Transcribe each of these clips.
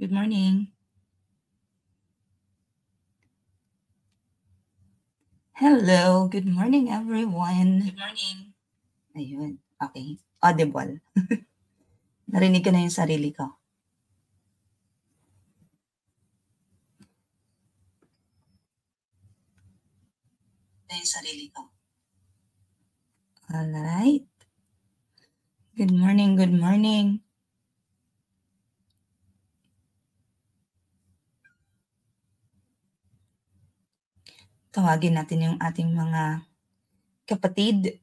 Good morning. Hello, good morning everyone. Good morning. Ayun, okay. Audible. Narinig ko na yung sarili ko. Yung sarili ko. Alright. Good morning, good morning. Tawagin natin yung ating mga kapatid.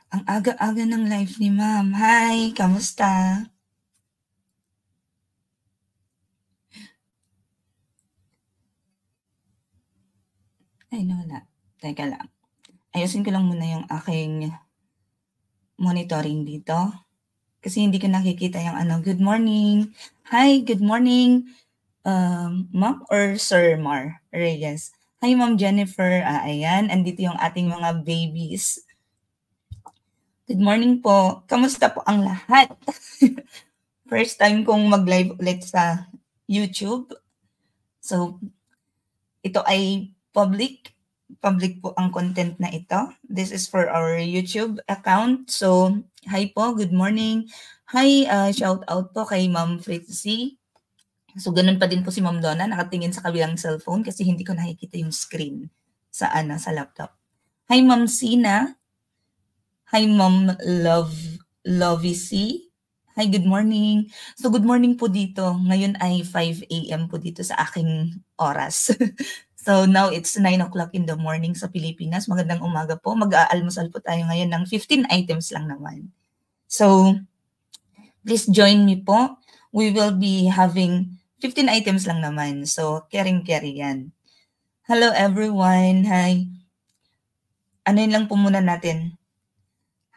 Ang aga-aga ng live ni Ma'am. Hi, kamusta? Ay, nawala. Teka lang. Ayusin ko lang muna yung aking monitoring dito. Kasi hindi ko nakikita yung ano. Good morning. Hi, good morning. Ma'am or Sir Mar Reyes. Hi, Ma'am Jennifer. Ayan, andito yung ating mga babies. Good morning po. Kamusta po ang lahat? First time kong mag-live ulit sa YouTube. So, ito ay public. Public po ang content na ito. This is for our YouTube account. So, hi po. Good morning. Hi, shout out po kay Ma'am Fritzy. So, ganun pa din po si Ma'am Donna, nakatingin sa kabilang cellphone kasi hindi ko nakikita yung screen sa laptop. Hi, Ma'am Sina. Hi, Ma'am Lovey C. Hi, good morning. So, good morning po dito. Ngayon ay 5 a.m. po dito sa aking oras. So, now it's 9 o'clock in the morning sa Pilipinas. Magandang umaga po. Mag-aalmusal po tayo ngayon ng 15 items lang naman. So, please join me po. We will be having 15 items lang naman. So, carry yan. Hello everyone. Hi. Ano yun lang po muna natin.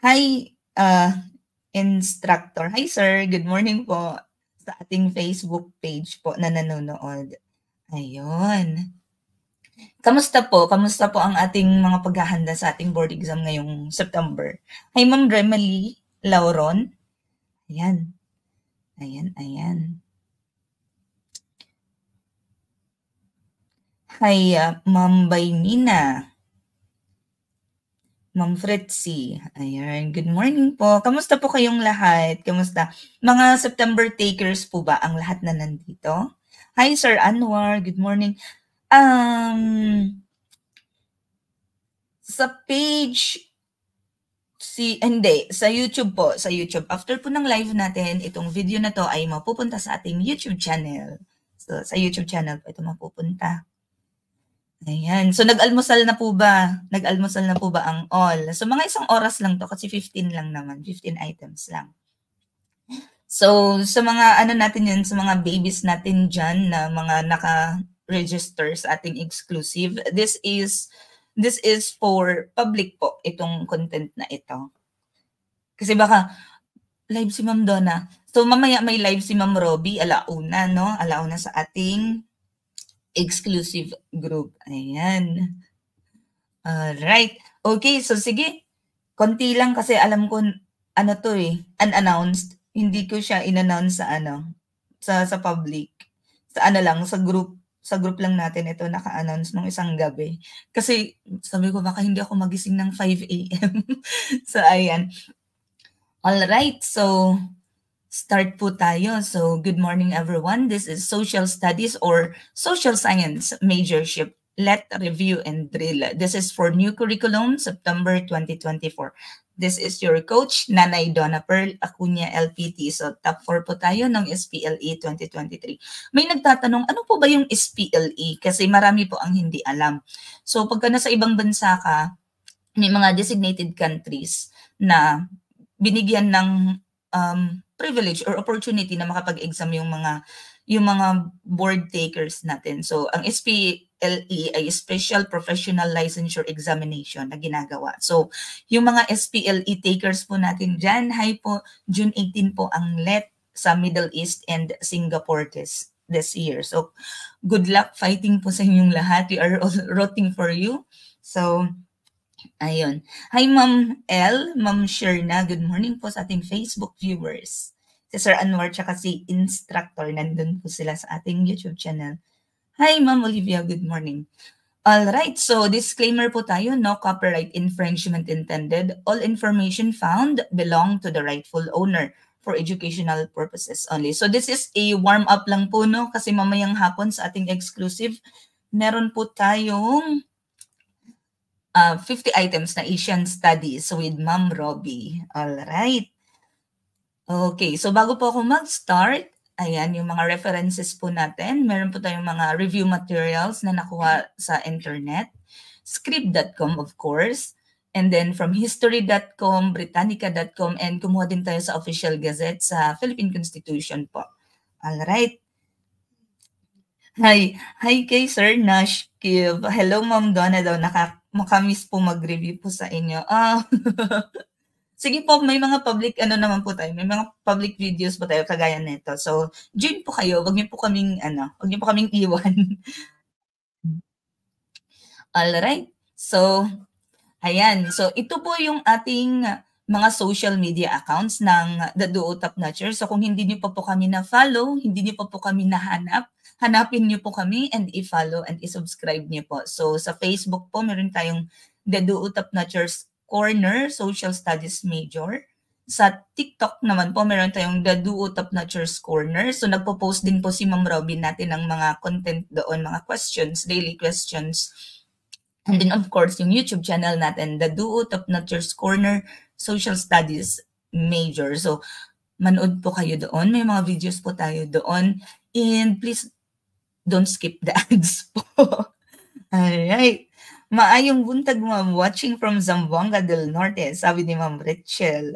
Hi, instructor. Hi sir. Good morning po sa ating Facebook page po na nanonood. Ayun. Kamusta po? Kamusta po ang ating mga paghahanda sa ating board exam ngayong September? Hi Ma'am Remely Lauron. Ayan. Ayan. Hi, Ma'am Baynina. Ma'am Fritzy. Ayan, good morning po. Kamusta po kayong lahat? Kamusta? Mga September takers po ba ang lahat na nandito? Hi, Sir Anwar. Good morning. Sa page, hindi, sa YouTube po, sa YouTube. After po ng live natin, itong video na to ay mapupunta sa ating YouTube channel. So, sa YouTube channel po ito mapupunta. Ayan. So, nag-almusal na po ba? Nag-almusal na po ba ang all? So, mga isang oras lang to kasi 15 lang naman. 15 items lang. So, sa mga ano natin yun, sa mga babies natin dyan na mga naka-register sa ating exclusive, this is for public po, itong content na ito. Kasi baka, live si Ma'am Donna. So, mamaya may live si Ma'am Robbie, alauna, no? Alauna sa ating exclusive group. Ayan. Alright. Okay, so sige. Konti lang kasi alam ko ano to unannounced. Hindi ko siya in-announce sa public. Sa lang, sa group lang natin ito naka-announce nung isang gabi. Kasi sabi ko baka hindi ako magising ng 5 a.m. So ayan. Alright, so start po tayo. So, good morning everyone. This is Social Studies or Social Science Majorship. Let Review and Drill. This is for new curriculum, September 2024. This is your coach, Nanay Donna Pearl Acuña LPT. So, top 4 po tayo ng SPLE 2023. May nagtatanong, ano po ba yung SPLE? Kasi marami po ang hindi alam. So, pagka nasa ibang bansa ka, may mga designated countries na binigyan ng privilege or opportunity na makapag-exam yung mga board takers natin. So, ang SPLE ay Special Professional Licensure Examination na ginagawa. So, yung mga SPLE takers po natin dyan, hi po, June 18 po ang LET sa Middle East and Singapore this year. So, good luck fighting po sa inyong lahat. We are all rooting for you. So, Ayun. Hi, Ma'am L, Ma'am Sherna. Good morning po sa ating Facebook viewers. Si Sir Anwar tsaka si Instructor, nandun po sila sa ating YouTube channel. Hi, Ma'am Olivia. Good morning. Alright, so disclaimer po tayo, no copyright infringement intended. All information found belong to the rightful owner for educational purposes only. So this is a warm-up lang po, no? Kasi mamayang hapon sa ating exclusive, meron po tayong 50 items na Asian Studies with Ma'am Robbie. Alright. Okay, so bago po ako mag-start, ayan yung mga references po natin. Meron po tayong mga review materials na nakuha sa internet. Script.com, of course. And then from history.com, britannica.com, and kumuha din tayo sa official gazette sa Philippine Constitution po. Alright. Hi kay Sir Nash Kiv. Hello, Ma'am Donna daw. Makamiss po mag-review po sa inyo. Sige po, may mga public naman po tayo. May mga public videos po tayo kagaya nito. So, join po kayo. Wag niyo po kaming iwan. Alright. So, ayan. So, ito po yung ating mga social media accounts ng The Duo Top Notcher. So, kung hindi niyo pa po kami na-follow, hindi niyo pa po kami nahanap, hanapin niyo po kami and i-follow and i-subscribe niyo po. So, sa Facebook po, meron tayong The Duo Top Notchers Corner, Social Studies Major. Sa TikTok naman po, meron tayong The Duo Top Notchers Corner. So, nagpo-post din po si Ma'am Robin natin ng mga content doon, mga questions, daily questions. And then, of course, yung YouTube channel natin, The Duo Top Notchers Corner, Social Studies Major. So, manood po kayo doon. May mga videos po tayo doon. And please, don't skip the ads po. Alright. Maayong buntag, Ma'am. Watching from Zamboanga del Norte, sabi ni Ma'am Rachel.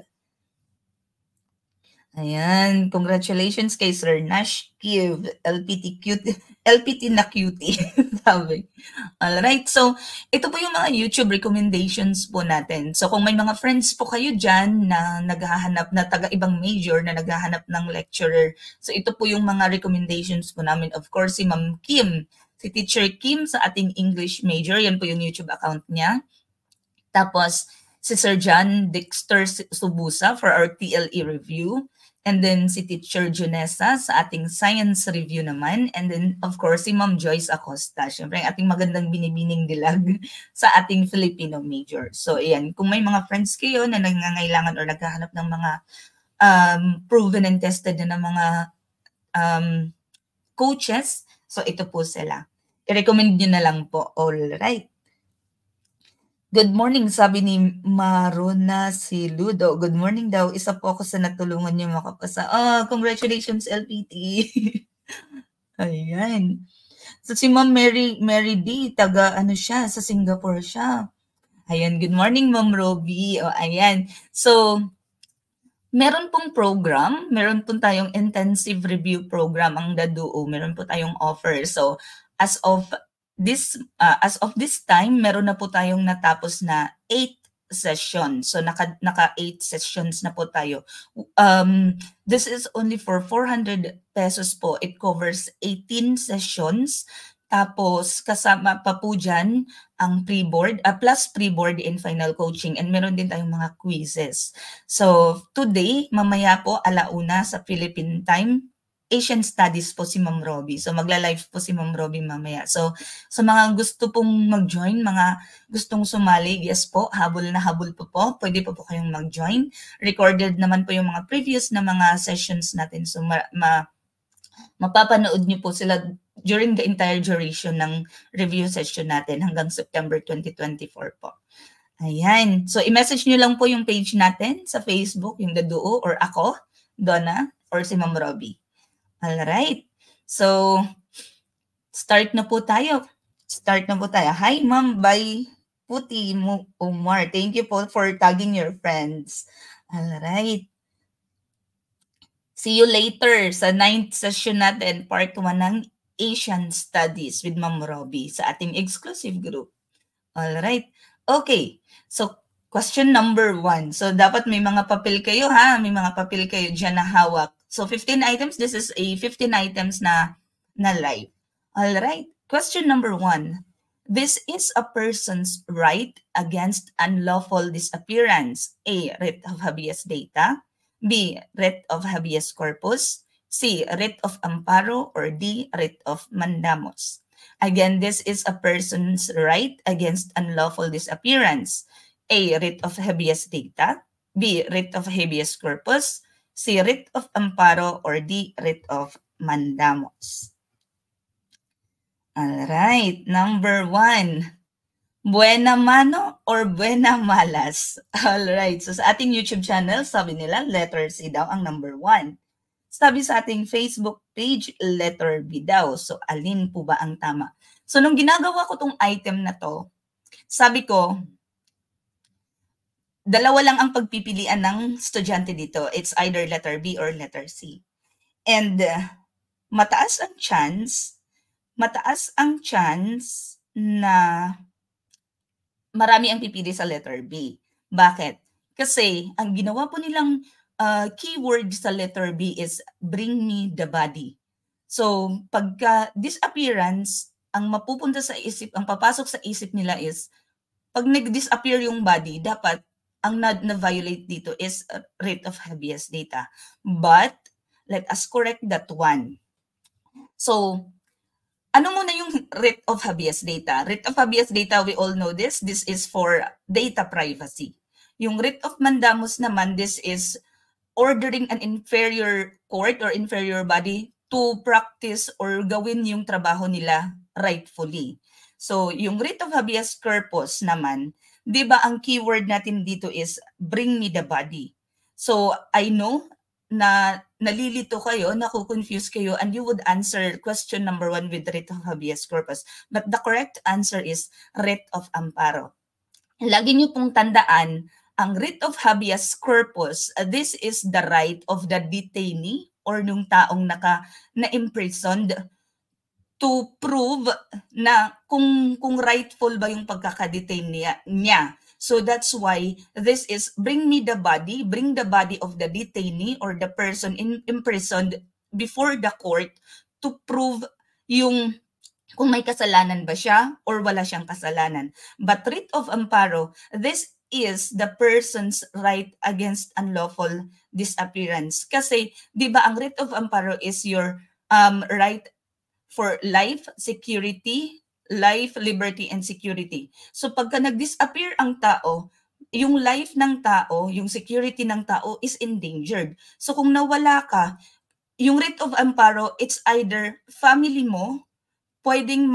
Ayan. Congratulations kay Sir Nash Kiv. LPT na cutie. Sabi. Alright. So, ito po yung mga YouTube recommendations po natin. So, kung may mga friends po kayo dyan na naghahanap na taga-ibang major na naghahanap ng lecturer, so ito po yung mga recommendations po namin. Of course, si Ma'am Kim, si Teacher Kim sa ating English major. Yan po yung YouTube account niya. Tapos, si Sir John Dexter Subusa for our TLE review. And then si Teacher Junessa sa ating science review naman. And then, of course, si Ma'am Joyce Acosta. Siyempre, ang ating magandang binibining dilag sa ating Filipino major. So, ayan. Kung may mga friends kayo na nangangailangan or naghahanap ng mga proven and tested na mga coaches, so ito po sila. I-recommend nyo na lang po. Alright. Good morning, sabi ni Marona si Ludo. Good morning daw. Isa po ako sa natulungan niyo makapasa. Congratulations, LPT. Ayan. So si Ma'am Mary D, taga siya, sa Singapore siya. Ayan, good morning, Ma'am Robbie. Ayan. So, meron pong program, meron po tayong intensive review program ang DADUO. Meron po tayong offer. So, as of this time, meron na po tayong natapos na 8 sessions. So, naka 8 sessions na po tayo. This is only for 400 pesos po. It covers 18 sessions. Tapos, kasama pa po dyan ang pre-board, plus pre-board and final coaching. And meron din tayong mga quizzes. So, today, mamaya po, 1:00 sa Philippine time, Asian Studies po si Ma'am Robbie. So, magla-live po si Ma'am Robbie mamaya. So, sa mga gusto pong mag-join, mga gustong sumali, yes po, habol na habol po, pwede po kayong mag-join. Recorded naman po yung mga previous na mga sessions natin. So, mapapanood niyo po sila during the entire duration ng review session natin hanggang September 2024 po. Ayan. So, i-message niyo lang po yung page natin sa Facebook, yung The Duo, or ako, Donna, or si Ma'am Robbie. Alright. So, start na po tayo. Hi, Ma'am. Bye. Puti Umar. Thank you po for tagging your friends. Alright. See you later sa 9th session natin, part 1 ng Asian Studies with Ma'am Robbie sa ating exclusive group. Alright. Okay. So, question number 1. So, dapat may mga papel kayo, ha? May mga papel kayo dyan na hawak. So, 15 items. This is a 15 items na live. Alright. Question number 1. This is a person's right against unlawful disappearance. A. Writ of habeas data. B. Writ of habeas corpus. C. Writ of amparo. Or D. Writ of mandamus. Again, this is a person's right against unlawful disappearance. A. Writ of habeas data. B. Writ of habeas corpus. C. Writ of amparo. Or D. Writ of mandamus. All right, number 1. Buena mano or buena malas? All right, so sa ating YouTube channel, sabi nila letter C daw ang number 1. Sabi sa ating Facebook page, letter B daw. So alin po ba ang tama? So nung ginagawa ko tong item na to, sabi ko, dalawa lang ang pagpipilian ng estudyante dito. It's either letter B or letter C. And mataas ang chance na marami ang pipili sa letter B. Bakit? Kasi ang ginawa po nilang keyword sa letter B is bring me the body. So pagka disappearance, ang mapupunta sa isip, ang papasok sa isip nila is pag nag-disappear yung body, dapat ang na-violate dito is writ of habeas data. But let us correct that one. So ano muna yung writ of habeas data? Writ of habeas data, we all know this. This is for data privacy. Yung writ of mandamus naman, this is ordering an inferior court or inferior body to practice or gawin yung trabaho nila rightfully. So yung writ of habeas corpus naman, di ba ang keyword natin dito is bring me the body. So I know na nalilito kayo, naku-confuse kayo, and you would answer question number 1 with writ of habeas corpus. But the correct answer is writ of amparo. Lagi niyo pong tandaan, ang writ of habeas corpus, this is the right of the detainee or nung taong na-imprisoned to prove na kung rightful ba yung pagkakadetain niya. So that's why this is bring me the body, bring the body of the detainee or the person imprisoned before the court to prove yung kung may kasalanan ba siya or wala siyang kasalanan. But writ of amparo, this is the person's right against unlawful disappearance. Kasi, di ba, ang writ of amparo is your right for life, security, life, liberty, and security. So pagka nag-disappear ang tao, yung life ng tao, yung security ng tao is endangered. So kung nawala ka, yung writ of amparo, it's either family mo, pwedeng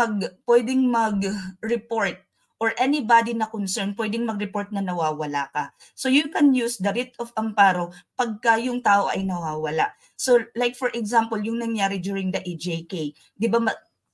mag-report or anybody na concerned, pwedeng mag-report na nawawala ka. So you can use the writ of amparo pagka yung tao ay nawawala. So like for example, yung nangyari during the EJK, di ba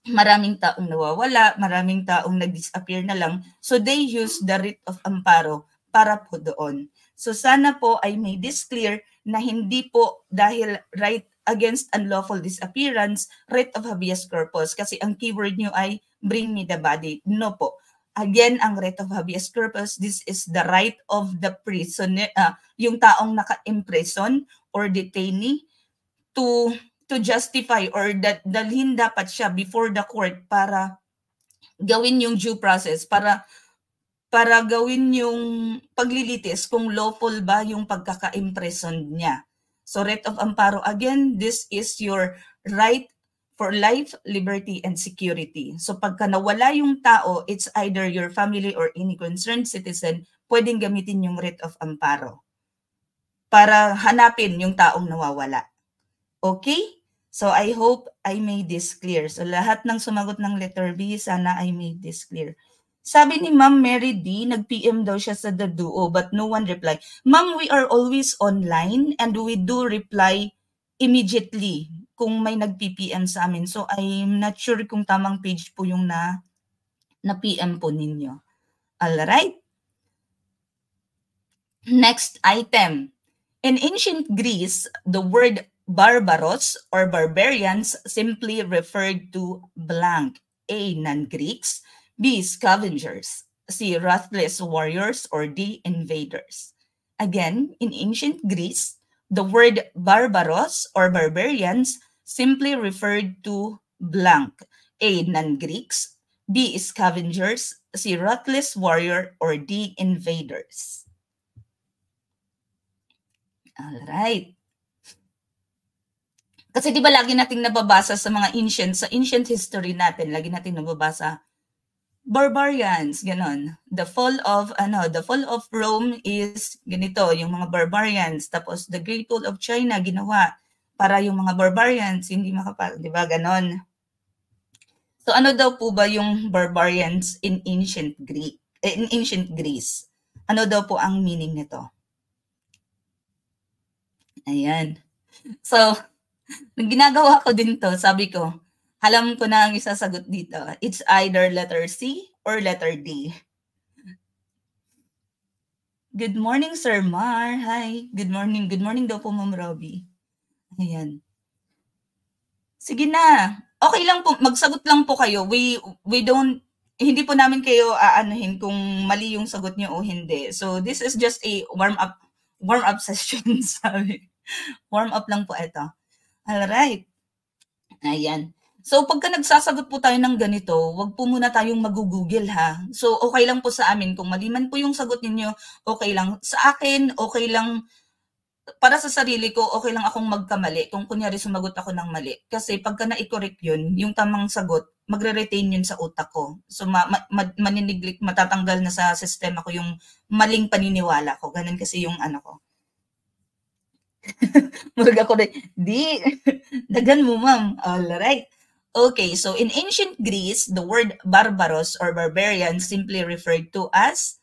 maraming taong nawawala, maraming taong nag-disappear na lang. So they use the writ of amparo para po doon. So sana po ay may this clear na hindi po dahil right against unlawful disappearance, writ of habeas corpus. Kasi ang keyword nyo ay bring me the body. No po. Again, ang writ of habeas corpus, this is the right of the prisoner, yung taong naka-imprison or detainee to justify or dalhin dapat siya before the court para gawin yung due process, para gawin yung paglilitis kung lawful ba yung pagkaka-imprison niya. So writ of amparo, again, this is your right for life, liberty, and security. So pagka nawala yung tao, it's either your family or any concerned citizen, pwedeng gamitin yung writ of amparo para hanapin yung taong nawawala. Okay? So I hope I made this clear. So lahat ng sumagot ng letter B, sana I made this clear. Sabi ni Ma'am Mary D, nag-PM daw siya sa The Duo but no one replied. Ma'am, we are always online and we do reply immediately kung may nag-PM sa amin. So I'm not sure kung tamang page po yung na-PM po ninyo. Alright? Next item. In ancient Greece, the word barbaros or barbarians simply referred to blank. A. Non-Greeks. B. Scavengers. C. Ruthless warriors. Or D. Invaders. Again, in ancient Greece, the word barbaros or barbarians simply referred to blank. A. Non-Greeks. B, scavengers, C, ruthless warrior, or D, invaders? Alright. Kasi di ba lagi nating nababasa sa mga sa ancient history natin, lagi nating nababasa, barbarians, ganon. The fall of Rome is ganito, yung mga barbarians. Tapos the Great Wall of China ginawa para yung mga barbarians hindi di ba ganon? So ano daw po ba yung barbarians in ancient Greece? Ano daw po ang meaning nito? Ayan. So, nung ginagawa ko din to, sabi ko, alam ko na ang isasagot dito. It's either letter C or letter D. Good morning, Sir Mar. Hi. Good morning. Good morning daw po, Ma'am Robbie. Ayan. Sige na. Okay lang po. Magsagot lang po kayo. Hindi po namin kayo aanuhin kung mali yung sagot niyo o hindi. So, this is just a warm-up session, sabi. Warm-up lang po ito. Alright. Ayan. So, pagka nagsasagot po tayo ng ganito, wag po muna tayong mag-google ha. So, okay lang po sa amin. Kung mali man po yung sagot ninyo, okay lang. Sa akin, okay lang. Para sa sarili ko, okay lang akong magkamali kung kunyari sumagot ako ng mali. Kasi pagka na-correct yun, yung tamang sagot, magre-retain yun sa utak ko. So, matatanggal na sa sistema ko yung maling paniniwala ko. Ganun kasi yung ano ko. Murag ako na, di, dagan mo ma'am. Alright. Okay, so in ancient Greece, the word barbaros or barbarian simply referred to as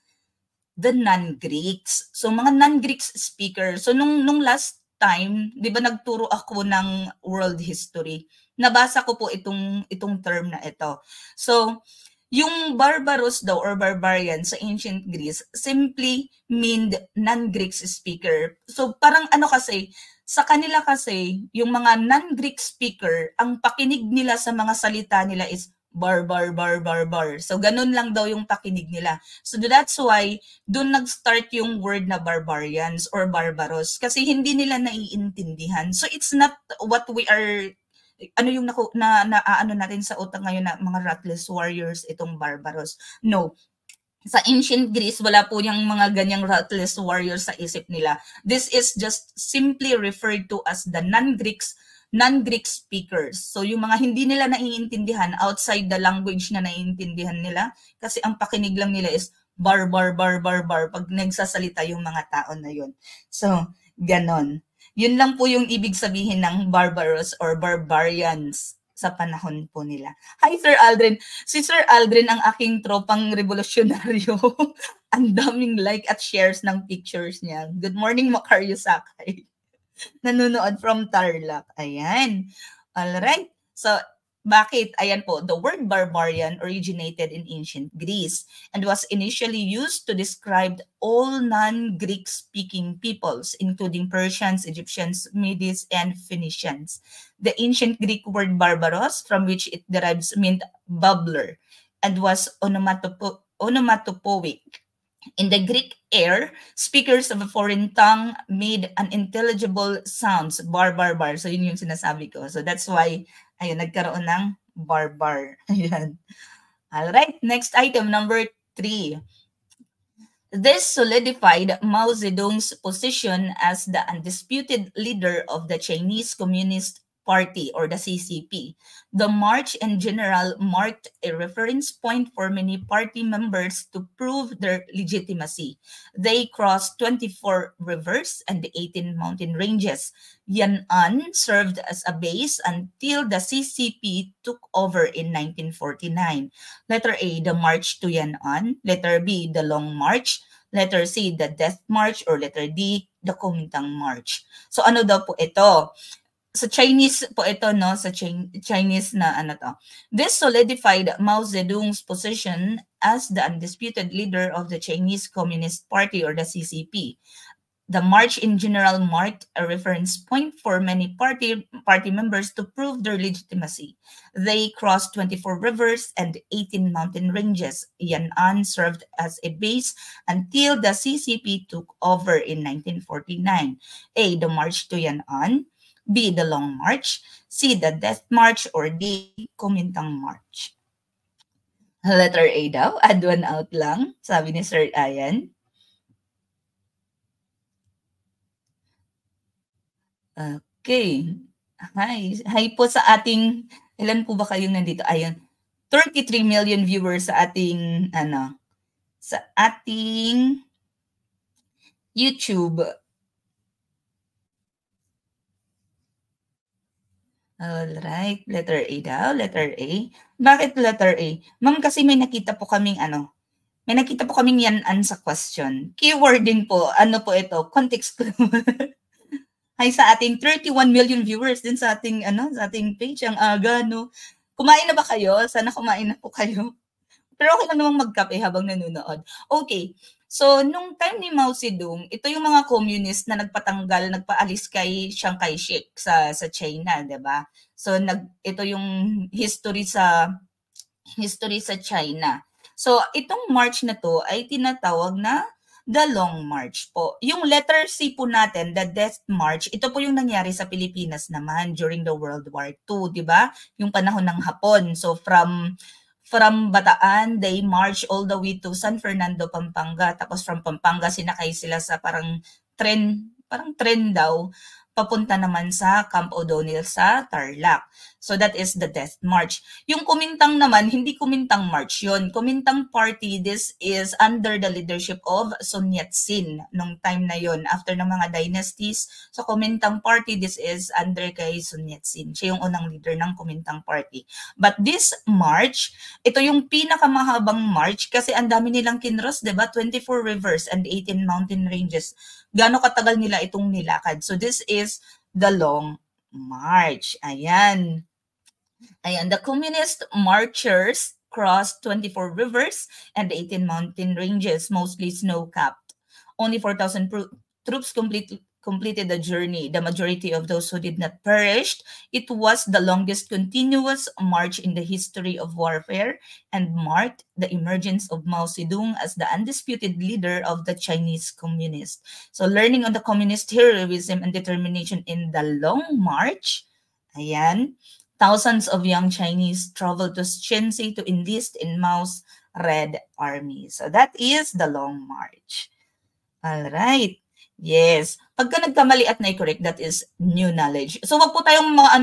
the non-Greeks. So mga non-Greeks speaker. So nung last time, 'di ba nagturo ako ng world history. Nabasa ko po itong term na ito. So yung barbaros daw or barbarian sa ancient Greece simply meant non-Greek speaker. So parang ano kasi, sa kanila kasi, yung mga non-Greek speaker, ang pakinig nila sa mga salita nila is bar. So ganun lang daw yung pakinig nila. So that's why doon nag-start yung word na barbarians or barbaros kasi hindi nila naiintindihan. So it's not what we are ano yung ano natin sa utak ngayon na mga ruthless warriors itong barbaros. No, sa ancient Greece, wala po yung mga ganyang ruthless warriors sa isip nila. This is just simply referred to as the non-Greek speakers. So yung mga hindi nila naiintindihan outside the language na naiintindihan nila, kasi ang pakinig lang nila is bar pag nagsasalita yung mga tao na yun. So, ganon. Yun lang po yung ibig sabihin ng barbarous or barbarians sa panahon po nila. Hi, Sir Aldrin. Si Sir Aldrin ang aking tropang revolusyonaryo. Ang daming like at shares ng pictures niya. Good morning, Macario Sakay. Nanonood from Tarlac. Ayan. Alright. So, bakit? Ayan po, the word barbarian originated in ancient Greece and was initially used to describe all non-Greek speaking peoples, including Persians, Egyptians, Medes, and Phoenicians. The ancient Greek word barbaros, from which it derives, meant bubbler and was onomatopoeic. In the Greek air, speakers of a foreign tongue made unintelligible sounds, bar. So yun yung sinasabi ko. So that's why, ayun, nagkaroon ng barbar. Ayan. All right, next item, number 3. This solidified Mao Zedong's position as the undisputed leader of the Chinese Communist Party or the CCP. The march in general marked a reference point for many party members to prove their legitimacy. They crossed 24 rivers and 18 mountain ranges. Yan'an served as a base until the CCP took over in 1949. Letter A, the march to Yan'an. Letter B, the Long March. Letter C, the Death March. Or letter D, the Kuomintang March. So ano daw po ito? Sa Chinese po ito, no? Sa Chinese na ano to. This solidified Mao Zedong's position as the undisputed leader of the Chinese Communist Party or the CCP. The march in general marked a reference point for many party members to prove their legitimacy. They crossed 24 rivers and 18 mountain ranges. Yan'an served as a base until the CCP took over in 1949. A, the march to Yan'an. B, the Long March. C, the Death March. Or D, Kuomintang March. Letter A daw, add one out lang, sabi ni Sir Ayan. Okay. Hi po sa ating, ilan po ba kayong nandito? Ayun, 33 million viewers sa ating, sa ating YouTube. Alright, letter A daw, letter A. Bakit letter A? Ma'am, kasi may nakita po kaming yan-an sa question. Keyword din po, ano po ito, context clue. Hi sa ating 31 million viewers din sa ating, sa ating page. Ang aga, no? Kumain na ba kayo? Sana kumain na po kayo. Pero okay lang namang magkape habang nanonood. Okay. So, nung time ni Mao Zedong, ito yung mga communist na nagpaalis kay Chiang Kai-shek sa China, 'di ba? So, ito yung history sa China. So, itong march na to ay tinatawag na the Long March po. Yung letter C po natin, the Death March, ito po yung nangyari sa Pilipinas naman during the World War II, 'di ba? Yung panahon ng Hapon. So, from Bataan, they march all the way to San Fernando, Pampanga. Tapos from Pampanga, sinakay sila sa parang tren daw, papunta naman sa Camp O'Donnell sa Tarlac. So that is the Death March. Yung Kumintang naman, hindi Kumintang March yon. Kumintang Party, this is under the leadership of Sun Yat-sen nung time na yon, after ng mga dynasties. So Kumintang Party, this is under kay Sun Yat-sen. Siya yung unang leader ng Kumintang Party. But this march, ito yung pinakamahabang march kasi ang dami nilang kinross, diba? 24 rivers and 18 mountain ranges. Gaano katagal nila itong nilakad. So this is the Long March. Ayan. The communist marchers crossed 24 rivers and 18 mountain ranges, mostly snow-capped. Only 4,000 troops completed the journey. The majority of those who did not perished. It was the longest continuous march in the history of warfare and marked the emergence of Mao Zedong as the undisputed leader of the Chinese Communists. So learning on the communist heroism and determination in the Long March, ayan, thousands of young Chinese traveled to Shensi to enlist in Mao's Red Army. So that is the Long March. All right. Yes. Pagka nagkamali at na-correct, that is new knowledge. So wag po tayong mga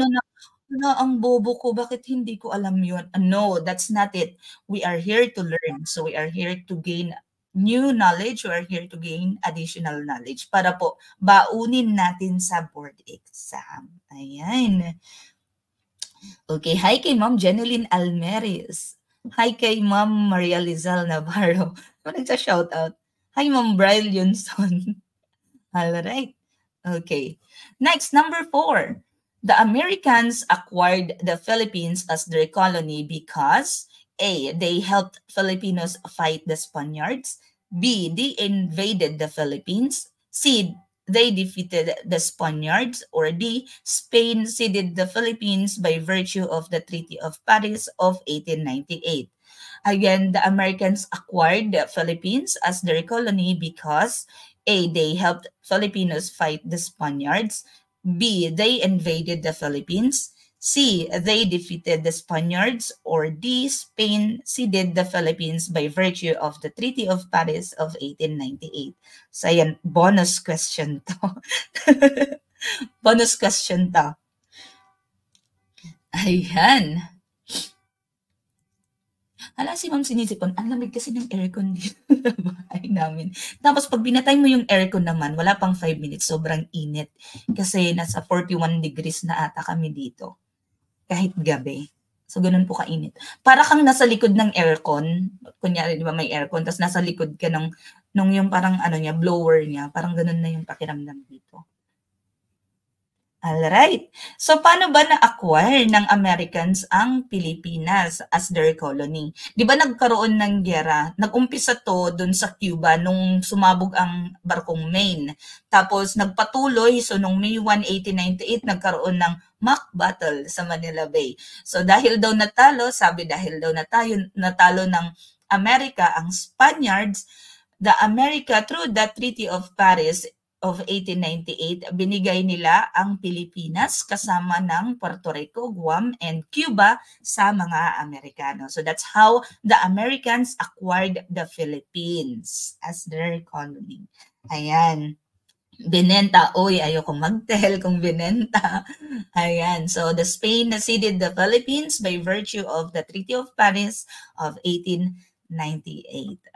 ang bobo ko, bakit hindi ko alam yun? No, that's not it. We are here to learn. So we are here to gain new knowledge. We are here to gain additional knowledge para po baunin natin sa board exam. Ayan. Okay, hi kay Ma'am Jeneline Almeris. Hi kay Ma'am Maria Lizal Navarro. Nagsa-shout out. Hi, Ma'am Brian Yunson. All right. Okay. Next, number 4. The Americans acquired the Philippines as their colony because A, they helped Filipinos fight the Spaniards. B, they invaded the Philippines. C, they defeated the Spaniards. Or D, Spain ceded the Philippines by virtue of the Treaty of Paris of 1898. Again, the Americans acquired the Philippines as their colony because A, they helped Filipinos fight the Spaniards. B, they invaded the Philippines. C, they defeated the Spaniards. Or D, Spain ceded the Philippines by virtue of the Treaty of Paris of 1898. So yan, bonus question to. Bonus question to. Ayan. Hala, si Ma'am sinisipon, ang lamig kasi ng aircon dito sa bahay namin. Tapos pag binatay mo yung aircon naman, wala pang 5 minutes, sobrang init. Kasi nasa 41 degrees na ata kami dito. Kahit gabi. So, ganun po kainit. Para kang nasa likod ng aircon. Kunyari, di ba may aircon, tapos nasa likod ka nung yung parang blower niya. Parang ganun na yung pakiramdam dito. Alright. So, paano ba na-acquire ng Americans ang Pilipinas as their colony? Di ba nagkaroon ng giyera? Nag-umpisa to dun sa Cuba nung sumabog ang barkong Maine. Tapos, nagpatuloy. So, nung May 1, 1898, nagkaroon ng mock battle sa Manila Bay. So, dahil daw natalo ng Amerika ang Spaniards, the America, through the Treaty of Paris, of 1898, binigay nila ang Pilipinas kasama ng Puerto Rico, Guam, and Cuba sa mga Amerikano. So that's how the Americans acquired the Philippines as their colony. Ayan. Binenta. Uy, ayoko mag-tell kung binenta. Ayan. So the Spain ceded the Philippines by virtue of the Treaty of Paris of 1898.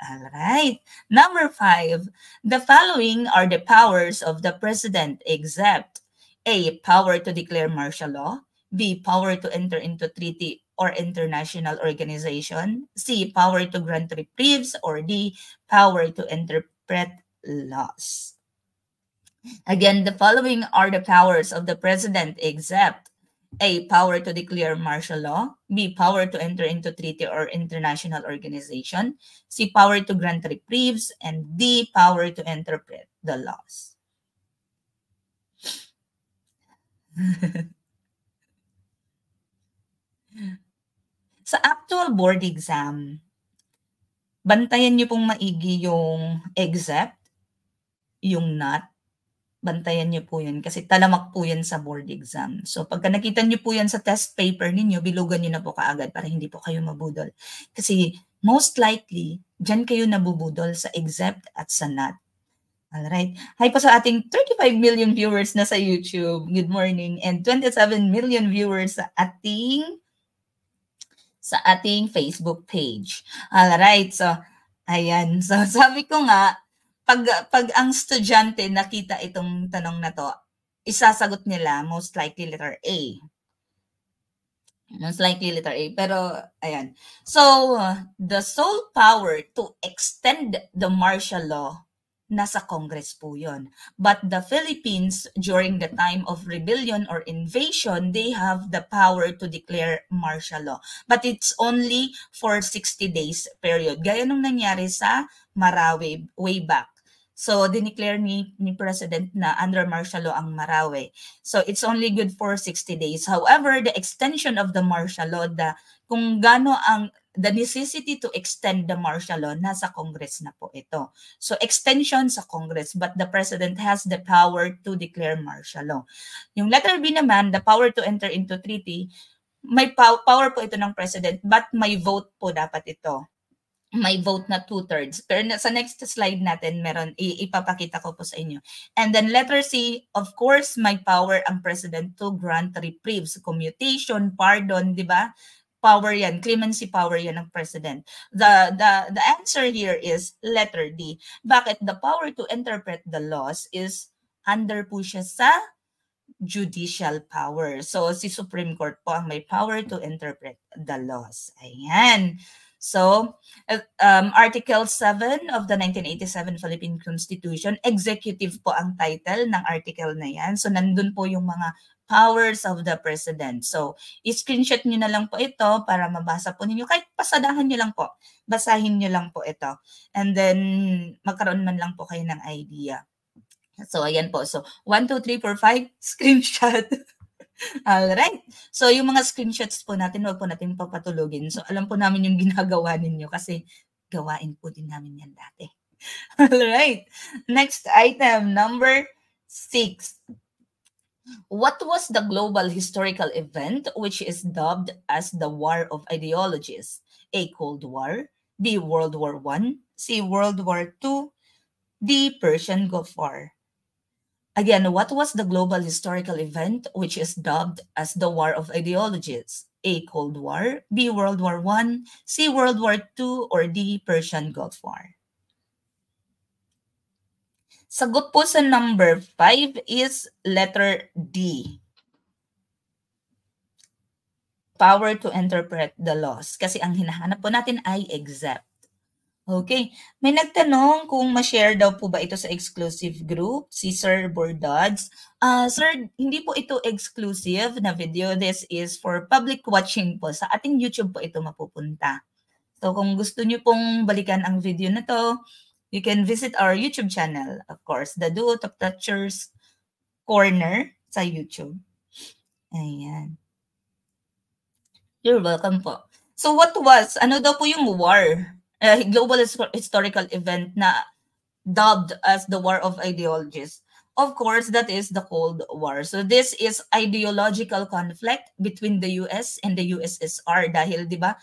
All right. Number 5, the following are the powers of the president except A, power to declare martial law, B, power to enter into treaty or international organization, C, power to grant reprieves, or D, power to interpret laws. Again, the following are the powers of the president except A, power to declare martial law, B, power to enter into treaty or international organization, C, power to grant reprieves, and D, power to interpret the laws. Sa actual board exam, bantayan niyo pong maigi yung except, yung not, bantayan niyo po yun kasi talamak po yan sa board exam. So pagka nakita niyo po yan sa test paper ninyo, bilugan niyo na po kaagad para hindi po kayo mabudol. Kasi most likely, dyan kayo nabubudol sa except at sa not. Alright. Hi po sa ating 35 million viewers na sa YouTube. Good morning. And 27 million viewers sa ating Facebook page. Alright. So, ayan. So, sabi ko nga, pag ang estudyante nakita itong tanong na to, isasagot nila most likely letter A. Most likely letter A. Pero, ayan. So, the sole power to extend the martial law, nasa Congress po yun. But the Philippines, during the time of rebellion or invasion, they have the power to declare martial law. But it's only for 60 days period. Gaya nung nangyari sa Marawi way back. So, dineclare ni President na under martial law ang Marawi. So, it's only good for 60 days. However, the extension of the martial law, kung gaano the necessity to extend the martial law, nasa Congress na po ito. So, extension sa Congress, but the President has the power to declare martial law. Yung letter B naman, the power to enter into treaty, may power po ito ng President, but may vote po dapat ito. May vote na 2/3. Pero sa next slide natin, meron, ipapakita ko po sa inyo. And then letter C, of course, may power ang President to grant reprieves, commutation, pardon, di ba? Power yan, clemency power yan ng President. The answer here is letter D. Bakit? The power to interpret the laws is under po siya sa judicial power. So, si Supreme Court po ang may power to interpret the laws. Ayan. So, Article 7 of the 1987 Philippine Constitution, executive po ang title ng article na yan. So, nandun po yung mga powers of the President. So, i-screenshot nyo na lang po ito para mabasa po ninyo. Kahit pasadahan nyo lang po. Basahin nyo lang po ito. And then, magkaroon man lang po kayo ng idea. So, ayan po. So, 1, 2, 3, 4, 5, screenshot. Alright. So, yung mga screenshots po natin, huwag po natin papatulogin. So, alam po namin yung ginagawa ninyo kasi gawain po din namin yan dati. Alright. Next item, number 6. What was the global historical event which is dubbed as the War of Ideologies? A, Cold War, B, World War I, C, World War II, D, Persian Gulf War. Again, what was the global historical event which is dubbed as the War of Ideologies? A, Cold War, B, World War I, C, World War II, or D, Persian Gulf War? Sagot po sa number 5 is letter D. Power to interpret the laws. Kasi ang hinahanap po natin ay except. Okay. May nagtanong kung ma-share daw po ba ito sa exclusive group, si Sir Bordads. Sir, hindi po ito exclusive na video. This is for public watching po. Sa ating YouTube po ito mapupunta. So kung gusto nyo pong balikan ang video na to, you can visit our YouTube channel. Of course, the Duo Top Touchers Corner sa YouTube. Ayan. You're welcome po. So what was, ano daw po yung war? Global historical event na dubbed as the War of Ideologies. Of course, that is the Cold War. So this is ideological conflict between the US and the USSR dahil 'di ba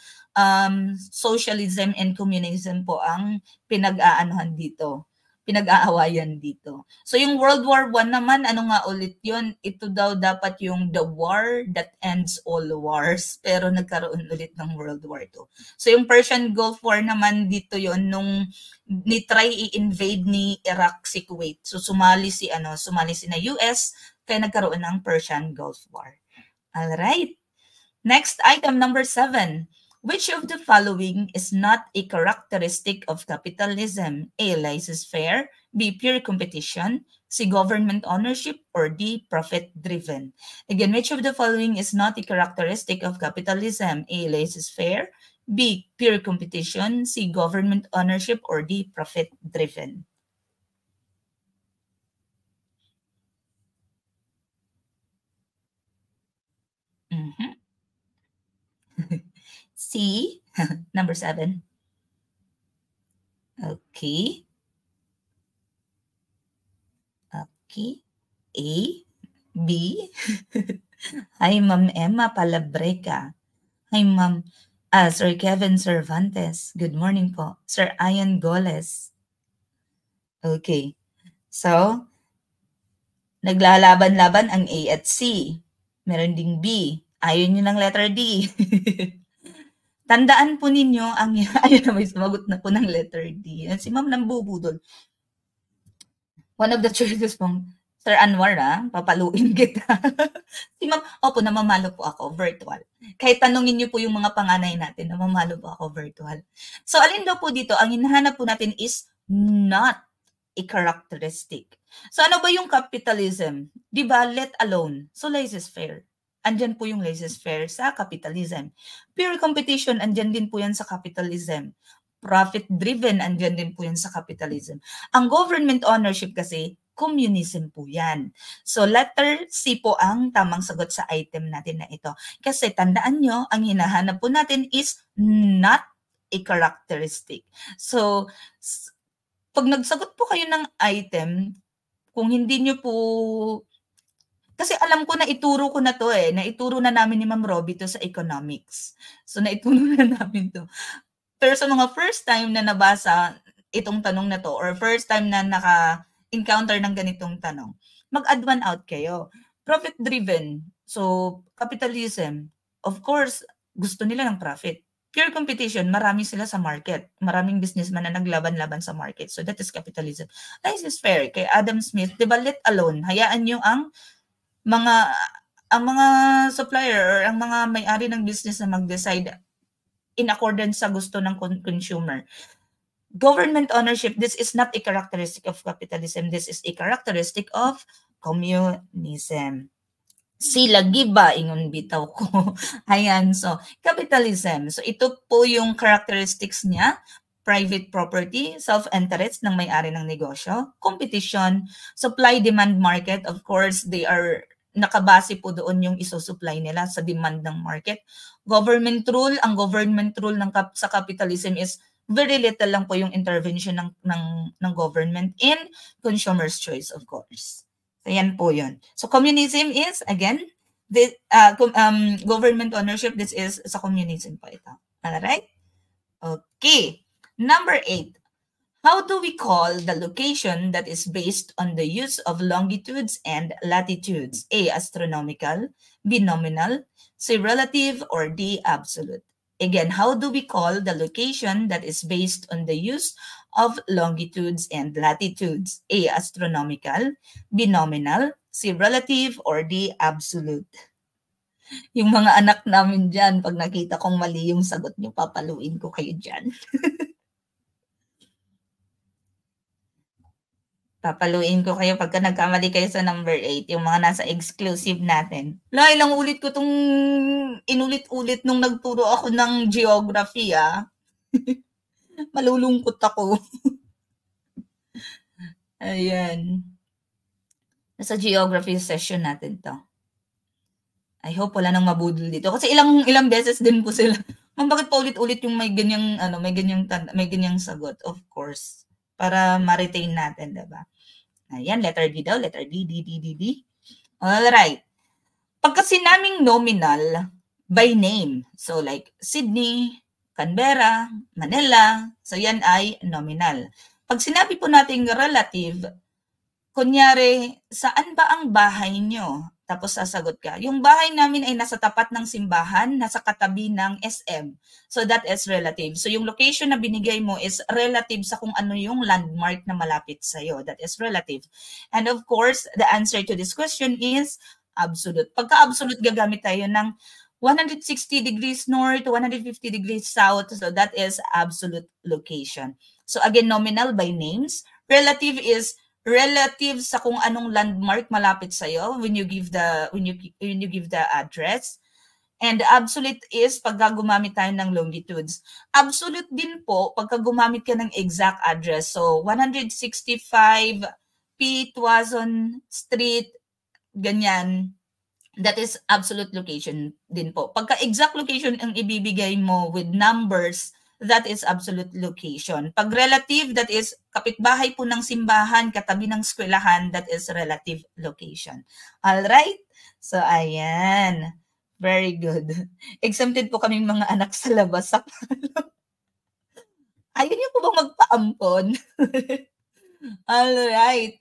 socialism and communism po ang pinag-aanuhan dito. Pinag-aawayan dito. So yung World War I naman, ano nga ulit yun? Ito daw dapat yung the war that ends all wars. Pero nagkaroon ulit ng World War II. So yung Persian Gulf War naman dito yon nung ni-try i-invade ni Iraq si Kuwait. So sumali si na US kaya nagkaroon ng Persian Gulf War. All right. Next item number 7. Which of the following is not a characteristic of capitalism? A. Laissez-faire. B. Pure competition. C. Government ownership. Or D. Profit-driven. Again, which of the following is not a characteristic of capitalism? A. Laissez-faire. B. Pure competition. C. Government ownership. Or D. Profit-driven. C. Number 7. Okay. Okay. A. B. Hi, Ma'am Emma Palabreca. Hi, Ma'am. Sir Kevin Cervantes. Good morning po. Sir Ian Goles. Okay. So, naglalaban-laban ang A at C. Meron ding B. Ayaw nyo ng letter D. Tandaan po ninyo ang ayun na may sumagot na po ng letter D. Si Ma'am nambubudol. One of the choices pong, Sir Anwar, papaluin kita. Si Ma'am, opo, namamalo po ako, virtual. Kahit tanungin niyo po yung mga panganay natin, namamalo po ako, virtual. So, alin daw po dito, ang hinahanap po natin is not a characteristic. So, ano ba yung capitalism? Di ba, let alone. So, laissez-faire. Andyan po yung laissez-faire sa capitalism. Pure competition, andyan din po yan sa capitalism. Profit-driven, andyan din po yan sa capitalism. Ang government ownership kasi, communism po yan. So, letter C po ang tamang sagot sa item natin na ito. Kasi tandaan nyo, ang hinahanap po natin is not a characteristic. So, pag nagsagot po kayo ng item, kung hindi nyo po, kasi alam ko na ituro ko na to naituro na namin ni Ma'am Robbie to sa economics. So, naituro na namin to. Pero sa mga first time na nabasa itong tanong na to, or first time na naka-encounter ng ganitong tanong, mag-add one out kayo. Profit-driven. So, capitalism. Of course, gusto nila ng profit. Pure competition, marami sila sa market. Maraming businessman na naglaban-laban sa market. So, that is capitalism. Laissez-faire. Kay Adam Smith, diba, let alone. Hayaan nyo ang mga supplier or ang mga may-ari ng business na mag-decide in accordance sa gusto ng consumer. Government ownership, this is not a characteristic of capitalism. This is a characteristic of communism. Sila giba, ingon bitaw ko. Ayan, so capitalism. So ito po yung characteristics niya. Private property, self-interest ng may-ari ng negosyo, competition, supply-demand market. Of course, they are nakabase po doon yung isusupply nila sa demand ng market. Government rule, ang government rule sa capitalism is very little lang po yung intervention ng government in consumer's choice, of course. So, yan po yun. So, communism is, again, government ownership, this is sa communism po ito. Alright? Okay. Number 8. How do we call the location that is based on the use of longitudes and latitudes? A. Astronomical. B. Nominal. C. Relative. Or D. Absolute. Again, how do we call the location that is based on the use of longitudes and latitudes? A. Astronomical. B. Nominal. C. Relative. Or D. Absolute. Yung mga anak namin dyan, pag nakita kong mali yung sagot nyo, papaluin ko kayo dyan. Papaluin ko kayo pagka nagkamali kayo sa number 8, yung mga nasa exclusive natin. Ilang ulit ko itong inulit-ulit nung nagturo ako ng geography, Malulungkot ako. Ayan. Nasa geography session natin to. I hope wala nang mabudol dito. Kasi ilang beses din po sila. Ma'am, bakit pa ulit-ulit yung may ganyang sagot? Of course. Para ma-retain natin, diba? Ayan, letter D daw, letter D, D, D, D, D. Alright. Pagka sinaming nominal by name, so like Sydney, Canberra, Manila, so yan ay nominal. Pag sinabi po nating relative, kunyari, saan ba ang bahay nyo? Tapos sasagot ka, yung bahay namin ay nasa tapat ng simbahan, nasa katabi ng SM. So that is relative. So yung location na binigay mo is relative sa kung ano yung landmark na malapit sa'yo. That is relative. And of course, the answer to this question is absolute. Pagka absolute, gagamit tayo ng 160 degrees north, 150 degrees south. So that is absolute location. So again, nominal by names. Relative is relative sa kung anong landmark malapit sa iyo when you give the address. And absolute is pagka gumamit tayo ng longitudes. Absolute din po pagka gumamit ka ng exact address. So 165 P. Tuazon Street, ganyan. That is absolute location din po. Pagka exact location ang ibibigay mo with numbers, that is absolute location. Pag relative, that is kapitbahay po ng simbahan, katabi ng eskwelahan, that is relative location. Alright? So, ayan. Very good. Exempted po kaming mga anak sa labas. Ayaw niyo po bang magpaampon? Alright.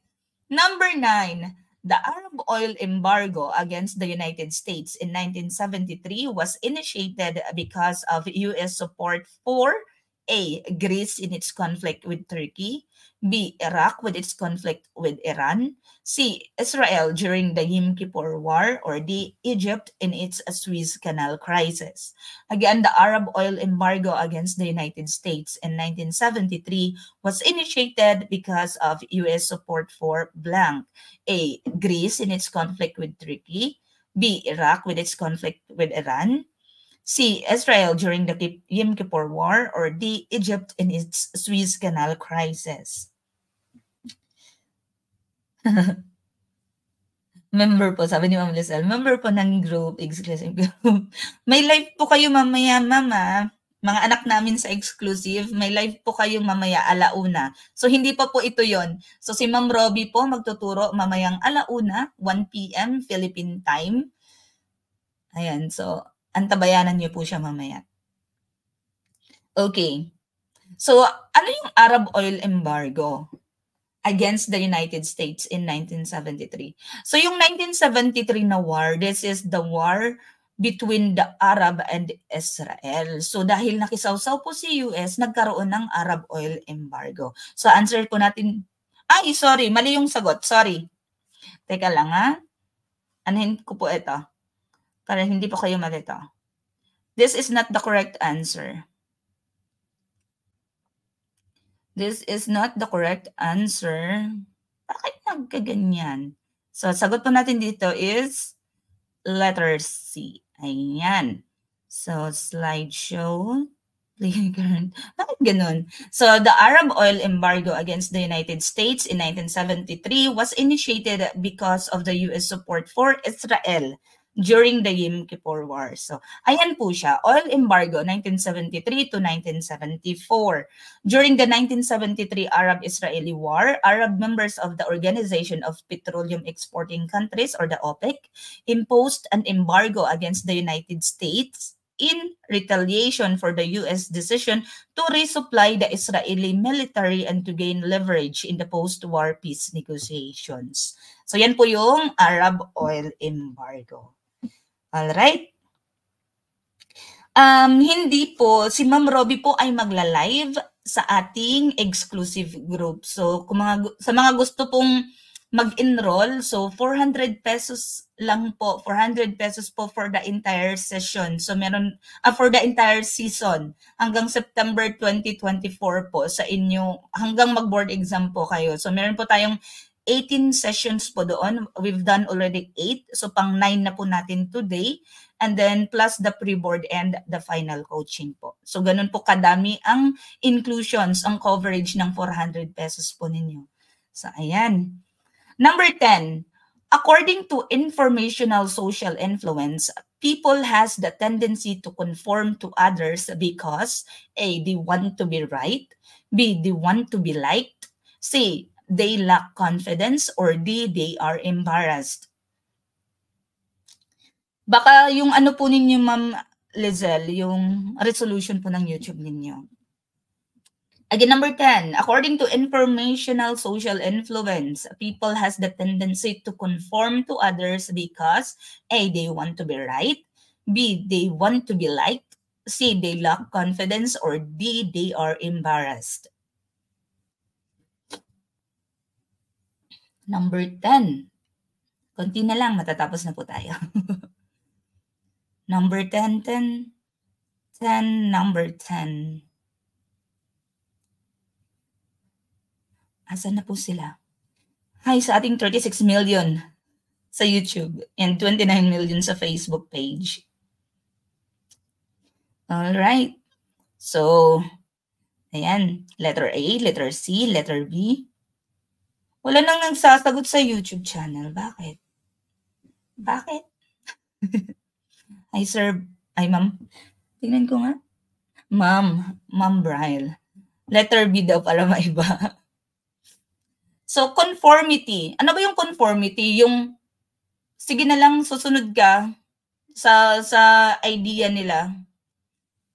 Number 9. The Arab oil embargo against the United States in 1973 was initiated because of U.S. support for A. Greece in its conflict with Turkey, B. Iraq with its conflict with Iran, C. Israel during the Yom Kippur War, or D. Egypt in its Suez Canal crisis. Again, the Arab oil embargo against the United States in 1973 was initiated because of U.S. support for blank. A. Greece in its conflict with Turkey, B. Iraq with its conflict with Iran, C. Israel during the Yom Kippur War, or D. Egypt in its Suez Canal crisis. Member po, sabi ni Ma'am Lizelle, member po ng group, exclusive group. May live po kayo mamaya, Mama. Mga anak namin sa exclusive, may live po kayo mamaya alauna. So hindi pa po ito yon. So si Ma'am Robbie po magtuturo mamayang alauna, 1 p.m. Philippine time. Ayan, so antabayanan niyo po siya mamaya. Okay. So ano yung Arab oil embargo against the United States in 1973? So yung 1973 na war, this is the war between the Arab and Israel. So dahil nakisawsaw po si US, nagkaroon ng Arab oil embargo. So answer po natin, ay sorry, mali yung sagot, sorry. Teka lang ha, anuhin ko po ito, para hindi po kayo malito. This is not the correct answer. This is not the correct answer. Bakit nagkaganyan? So sagot po natin dito is letter C. Ayan. So, slideshow. Bakit ganun? So, the Arab oil embargo against the United States in 1973 was initiated because of the U.S. support for Israel during the Yom Kippur War. So, ayan po siya. Oil embargo, 1973 to 1974. During the 1973 Arab-Israeli War, Arab members of the Organization of Petroleum Exporting Countries, or the OPEC, imposed an embargo against the United States in retaliation for the U.S. decision to resupply the Israeli military and to gain leverage in the post-war peace negotiations. So yan po yung Arab oil embargo. Alright? Hindi po, si Ma'am Robbie po ay magla-live sa ating exclusive group. So kung sa mga gusto pong mag-enroll, so 400 pesos lang po, 400 pesos po for the entire session. So meron, for the entire season, hanggang September 2024 po sa inyo, hanggang mag-board exam po kayo. So meron po tayong 18 sessions po doon. We've done already 8. So pang 9 na po natin today. And then plus the pre-board and the final coaching po. So ganun po kadami ang inclusions, ang coverage ng 400 pesos po ninyo. So ayan. Number 10, according to informational social influence, people has the tendency to conform to others because A, they want to be right, B, they want to be liked, C, they lack confidence, or D, they are embarrassed. Baka yung ano po ninyo, Ma'am Lizelle, yung resolution po ng YouTube ninyo. Again, number 10, according to informational social influence, people has the tendency to conform to others because A, they want to be right, B, they want to be liked, C, they lack confidence, or D, they are embarrassed. Number 10. Konti na lang, matatapos na po tayo. Number 10, 10, 10, number 10. Asan na po sila? Hi sa ating 36 million sa YouTube and 29 million sa Facebook page. Alright. So, ayan. Letter A, letter C, letter B. Wala nang nagsasagot sa YouTube channel. Bakit? Bakit? Hi, sir. Ay, ma'am. Tingnan ko nga. Ma'am Braille. Letter B daw para maiba. So, conformity. Ano ba yung conformity? Yung, sige na lang, susunod ka sa idea nila.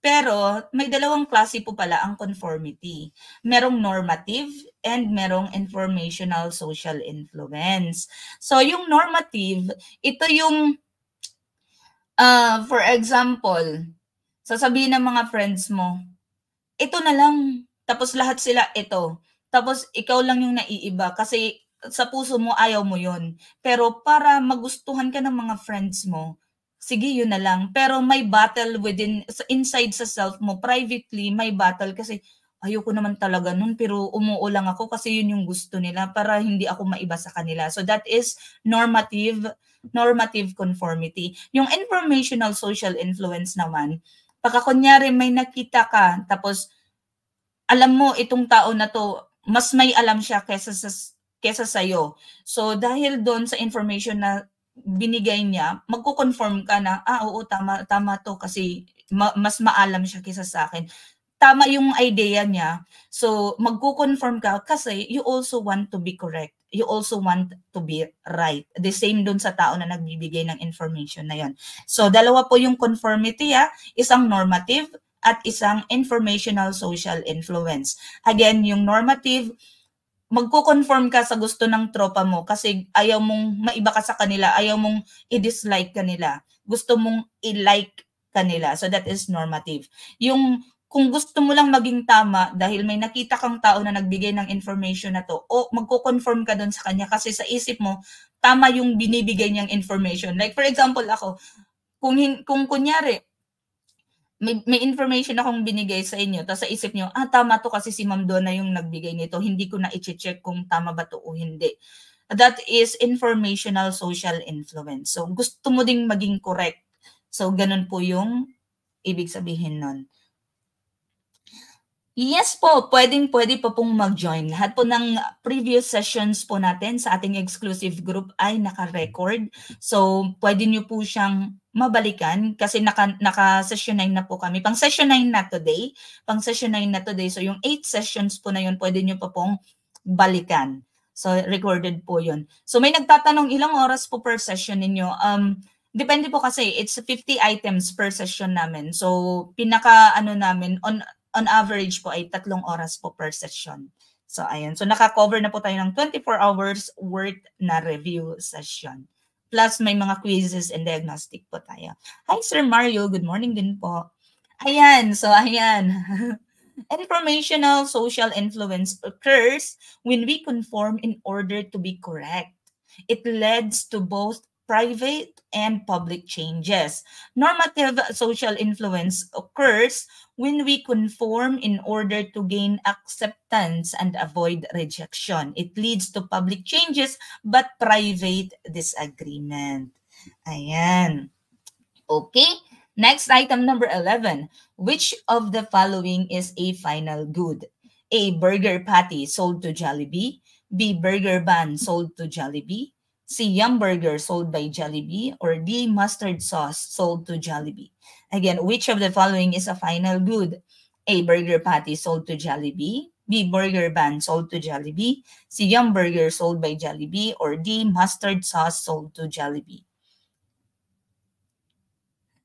Pero, may dalawang klase po pala ang conformity. Merong normative and merong informational social influence. So, yung normative, ito yung, for example, sasabihin ng mga friends mo, ito na lang, tapos lahat sila ito. Tapos ikaw lang yung naiiba kasi sa puso mo ayaw mo yun. Pero para magustuhan ka ng mga friends mo, sige yun na lang. Pero may battle inside sa self mo, privately may battle kasi ayoko naman talaga nun pero umuo lang ako kasi yun yung gusto nila para hindi ako maiba sa kanila. So that is normative conformity. Yung informational social influence naman, pagka kunyari may nakita ka tapos alam mo itong tao na to, mas may alam siya kesa sa'yo. So dahil doon sa information na binigay niya, magko-confirm ka na, oo, tama to kasi mas maalam siya kesa sa akin. Tama yung idea niya. So magko-confirm ka kasi you also want to be correct. You also want to be right. The same doon sa tao na nagbibigay ng information na yon. So dalawa po yung conformity, isang normative at isang informational social influence. Again, yung normative, magko-conform ka sa gusto ng tropa mo kasi ayaw mong maiba ka sa kanila, ayaw mong i-dislike kanila, gusto mong i-like kanila. So that is normative. Yung kung gusto mo lang maging tama dahil may nakita kang tao na nagbigay ng information na to, o magko-conform ka doon sa kanya kasi sa isip mo, tama yung binibigay niyang information. Like for example ako, kung kunyari, may information akong binigay sa inyo, tapos sa isip nyo, tama to kasi si Ma'am Donna yung nagbigay nito, hindi ko na i-check kung tama ba to o hindi. That is informational social influence. So, gusto mo ding maging correct. So, ganun po yung ibig sabihin nun. Yes po, pwede po pong mag-join. Lahat po ng previous sessions po natin sa ating exclusive group ay naka-record. So, pwede nyo po siyang mabalikan kasi naka-session 9 na po kami. Pang session 9 na today. So, yung 8 sessions po na yun, pwede nyo pa pong balikan. So, recorded po yun. So, may nagtatanong ilang oras po per session ninyo. Depende po kasi, it's 50 items per session namin. So, namin, on average po ay 3 oras po per session. So, ayun. So, naka-cover na po tayo ng 24 hours worth na review session. Plus, may mga quizzes and diagnostic po tayo. Hi, Sir Mario. Good morning din po. Ayan. So, ayan. Informational social influence occurs when we conform in order to be correct. It leads to both private and public changes. Normative social influence occurs when we conform in order to gain acceptance and avoid rejection. It leads to public changes but private disagreement. Ayan. Okay. Next item number 11. Which of the following is a final good? A. Burger patty sold to Jollibee. B. Burger bun sold to Jollibee. C. Yum burger sold by Jollibee. Or D. Mustard sauce sold to Jollibee. Again, which of the following is a final good? A. Burger patty sold to Jollibee. B. Burger bun sold to Jollibee. C. Yum Burger sold by Jollibee. Or D. Mustard sauce sold to Jollibee.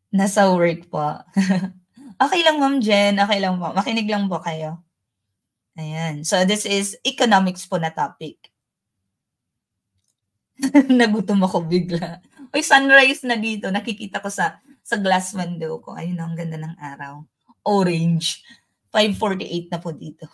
Nasa work po. Okay lang, Ma'am Jen. Okay lang po. Makinig lang po kayo. Ayan. So, this is economics po na topic. Nagutom ako bigla. Uy, sunrise na dito. Nakikita ko sa glass window ko. Ayun, ang ganda ng araw. Orange. 5:48 na po dito.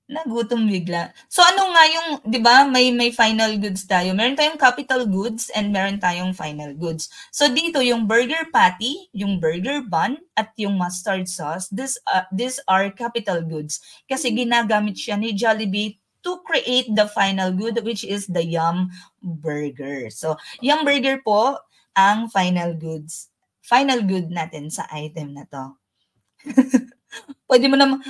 Nagutom bigla. So ano nga yung, 'di ba, may final goods tayo. Meron tayong capital goods and meron tayong final goods. So dito yung burger patty, yung burger bun at yung mustard sauce, these are capital goods kasi ginagamit siya ni Jollibee to create the final good which is the Yum Burger. So Yum Burger po ang final goods. Final good natin sa item na to. Pwede mo naman,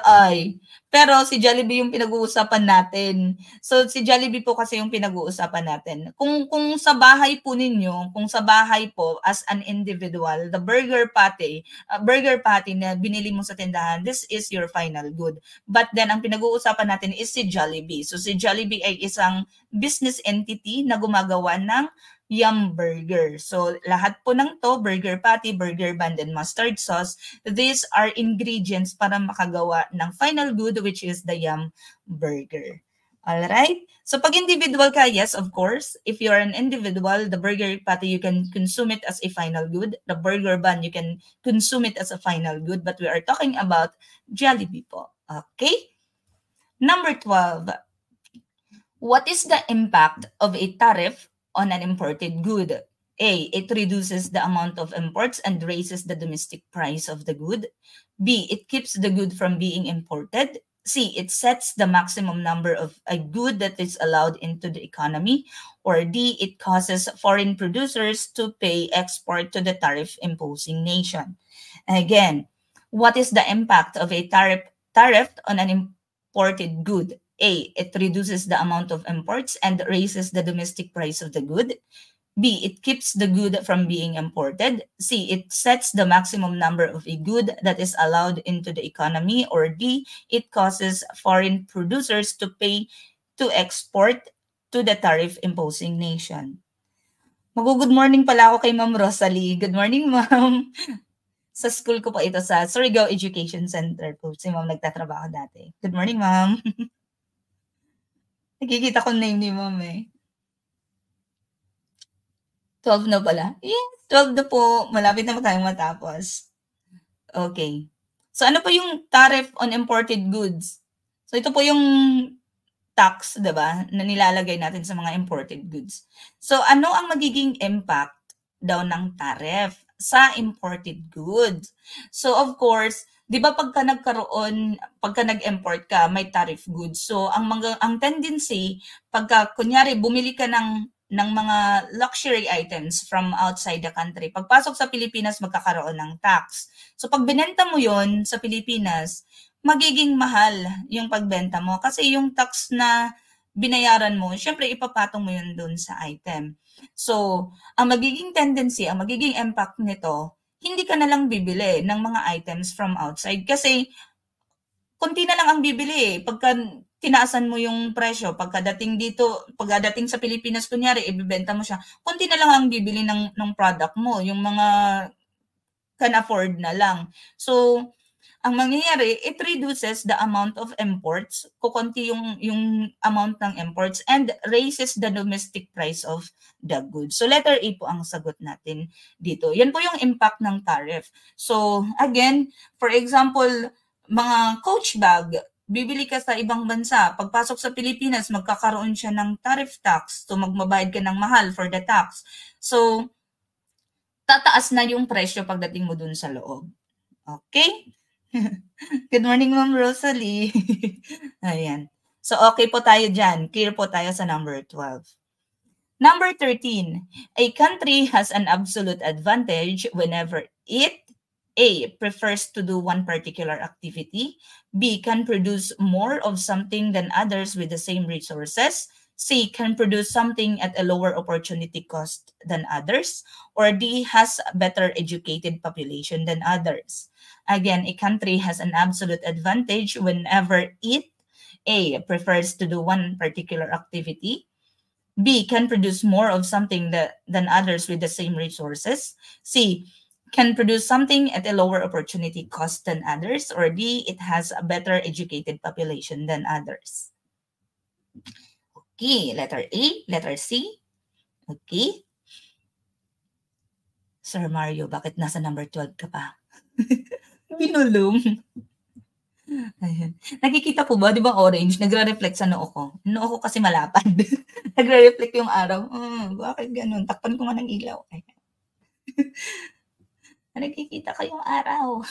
ay. Pero si Jollibee yung pinag-uusapan natin. So si Jollibee po kasi yung pinag-uusapan natin. Kung sa bahay po ninyo, kung sa bahay po as an individual, the burger patty na binili mo sa tindahan, this is your final good. But then ang pinag-uusapan natin is si Jollibee. So si Jollibee ay isang business entity na gumagawa ng Yum Burger. So, lahat po ng to, burger patty, burger bun, and mustard sauce, these are ingredients para makagawa ng final good which is the Yum Burger. Alright? So, pag individual ka, yes, of course. If you're an individual, the burger patty, you can consume it as a final good. The burger bun, you can consume it as a final good. But we are talking about Jollibee po. Okay? Number 12. What is the impact of a tariff on an imported good? A. It reduces the amount of imports and raises the domestic price of the good. B. It keeps the good from being imported. C. It sets the maximum number of a good that is allowed into the economy. Or D. It causes foreign producers to pay export to the tariff-imposing nation. Again, what is the impact of a tariff on an imported good? A. It reduces the amount of imports and raises the domestic price of the good. B. It keeps the good from being imported. C. It sets the maximum number of a good that is allowed into the economy. Or D. It causes foreign producers to pay to export to the tariff-imposing nation. Mag-good morning pala ako kay Ma'am Rosalie. Good morning, Ma'am. Sa school ko po ito sa Surigao Education Center po. Si Ma'am nagtatrabaho dati. Good morning, Ma'am. Nakikita ko name ni Ma'am eh. 12 na pala? Yes, 12 na po. Malapit na tayong matapos. Okay. So ano po yung tariff on imported goods? So ito po yung tax, diba, na nilalagay natin sa mga imported goods. So ano ang magiging impact daw ng tariff sa imported goods? So of course, 'di ba pagka nag-import ka, may tariff goods. So ang tendency pagka kunyari bumili ka ng mga luxury items from outside the country, pagpasok sa Pilipinas magkakaroon ng tax. So pag binenta mo 'yon sa Pilipinas, magiging mahal yung pagbenta mo kasi yung tax na binayaran mo, syempre ipapatong mo 'yun doon sa item. So, ang magiging tendency, ang magiging impact nito, hindi ka na lang bibili ng mga items from outside kasi konti na lang ang bibili pagka tinaasan mo yung presyo. Pagkadating sa Pilipinas, kunyari, ibibenta mo siya, konti na lang ang bibili ng product mo, yung mga can afford na lang. So, ang mangyayari, it reduces the amount of imports, kukunti yung amount ng imports, and raises the domestic price of the goods. So letter A po ang sagot natin dito. Yan po yung impact ng tariff. So again, for example, mga Coach bag, bibili ka sa ibang bansa, pagpasok sa Pilipinas, magkakaroon siya ng tariff tax. So magbabayad ka ng mahal for the tax. So tataas na yung presyo pagdating mo dun sa loob. Okay? Good morning, Ma'am Rosalie. Ayan. So, okay po tayo dyan. Clear po tayo sa number 12. Number 13. A country has an absolute advantage whenever it, A, prefers to do one particular activity, B, can produce more of something than others with the same resources, C, can produce something at a lower opportunity cost than others, or D, has a better educated population than others. Again, a country has an absolute advantage whenever it A, prefers to do one particular activity, B, can produce more of something than others with the same resources, C, can produce something at a lower opportunity cost than others, or D, it has a better educated population than others. Okay, letter A, letter C. Okay. Sir Mario, bakit nasa number 12 ka pa? Binulong. Ayan. Nakikita po ba, di ba orange, nagre-reflect sa noo ko. Noo ko kasi malapad. Nagre-reflect yung araw. Bakit ganun? Takpan ko nga ng ilaw. Nakikita ko yung araw.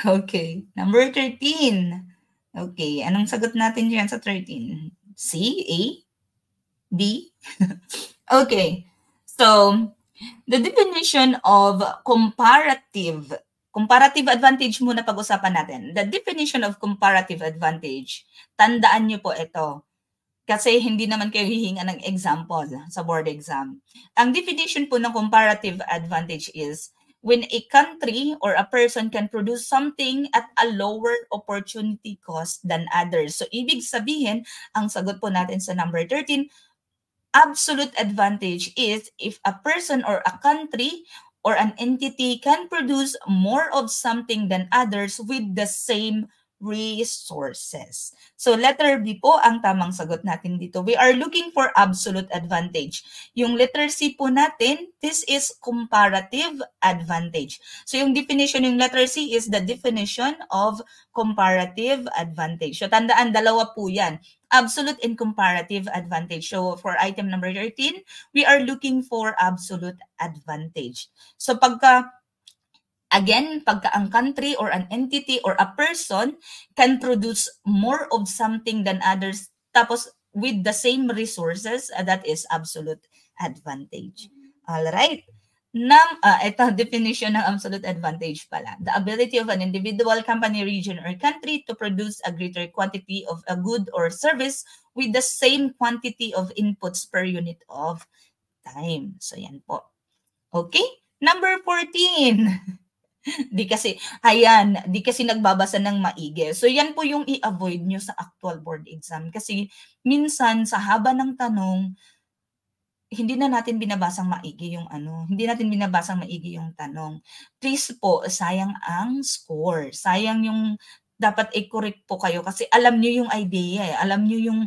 Okay. Number 13. Okay. Anong sagot natin dyan sa 13? C, A, B? Okay. So, the definition of comparative advantage muna pag-usapan natin. The definition of comparative advantage, tandaan nyo po ito. Kasi hindi naman kayo hihinga ng example sa board exam. Ang definition po ng comparative advantage is when a country or a person can produce something at a lower opportunity cost than others. So, ibig sabihin, ang sagot po natin sa number 13, absolute advantage is if a person or a country or an entity can produce more of something than others with the same resources. So letter B po ang tamang sagot natin dito. We are looking for absolute advantage. Yung letter C po natin, this is comparative advantage. So yung definition yung letter C is the definition of comparative advantage. So tandaan, dalawa po yan. Absolute and comparative advantage. So for item number 13, we are looking for absolute advantage. So pagka ang country or an entity or a person can produce more of something than others, tapos with the same resources, that is absolute advantage. All right. Ito, definition ng absolute advantage pala. The ability of an individual, company, region, or country to produce a greater quantity of a good or service with the same quantity of inputs per unit of time. So, yan po. Okay? Number 14. Di kasi nagbabasa ng maigi. So, yan po yung i-avoid nyo sa actual board exam. Kasi minsan, sa haba ng tanong, hindi natin binabasang maigi yung tanong. Please po, sayang ang score. Sayang yung dapat i-correct po kayo kasi alam niyo yung idea, alam niyo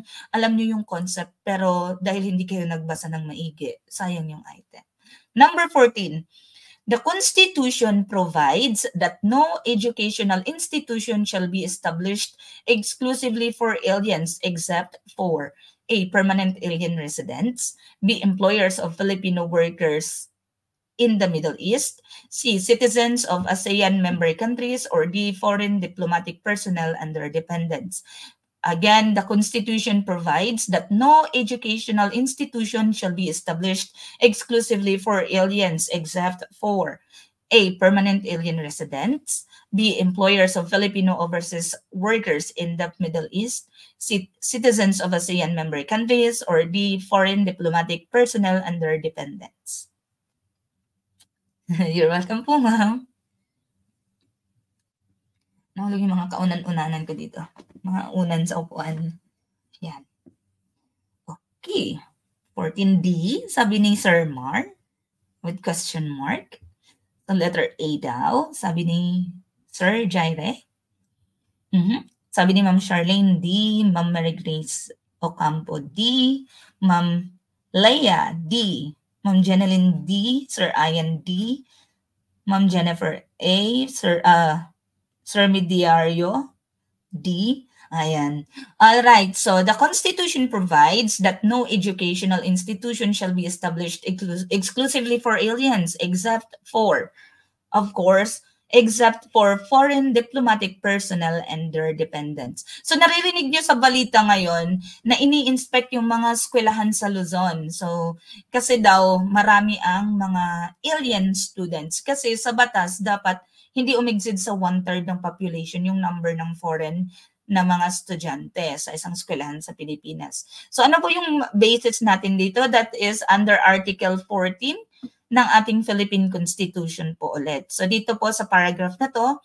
yung concept, pero dahil hindi kayo nagbasa ng maigi, sayang yung item. Number 14. The Constitution provides that no educational institution shall be established exclusively for aliens except for A, permanent alien residents, B, employers of Filipino workers in the Middle East, C, citizens of ASEAN member countries, or D, foreign diplomatic personnel and their dependents. Again, the Constitution provides that no educational institution shall be established exclusively for aliens except for A, permanent alien residents, B, employers of Filipino overseas workers in the Middle East, C, citizens of ASEAN member countries, or D, foreign diplomatic personnel and their dependents. You're welcome po, ma'am. Nahulog yung mga kaunan-unanan ko dito. Mga unan sa upuan. Yan. Okay. 14D, sabi ni Sir Mar, with question mark. So letter A daw, sabi ni Sir Jaire. Sabi ni Ma'am Charlene D, Ma'am Mary Grace Ocampo D, Ma'am Leia D, Ma'am Jeneline D, Sir Ian D, Ma'am Jennifer A, Sir Mediario D. Ayan. All right. So the Constitution provides that no educational institution shall be established exclusively for aliens except for, of course, except for foreign diplomatic personnel and their dependents. So naririnig niyo sa balita ngayon na ini-inspect yung mga eskwelahan sa Luzon. So kasi daw marami ang mga alien students kasi sa batas dapat hindi umexceed sa 1/3 ng population yung number ng foreign na mga estudyante sa isang eskwelahan sa Pilipinas. So ano po yung basis natin dito? That is under Article 14 ng ating Philippine Constitution po ulit. So dito po sa paragraph na to,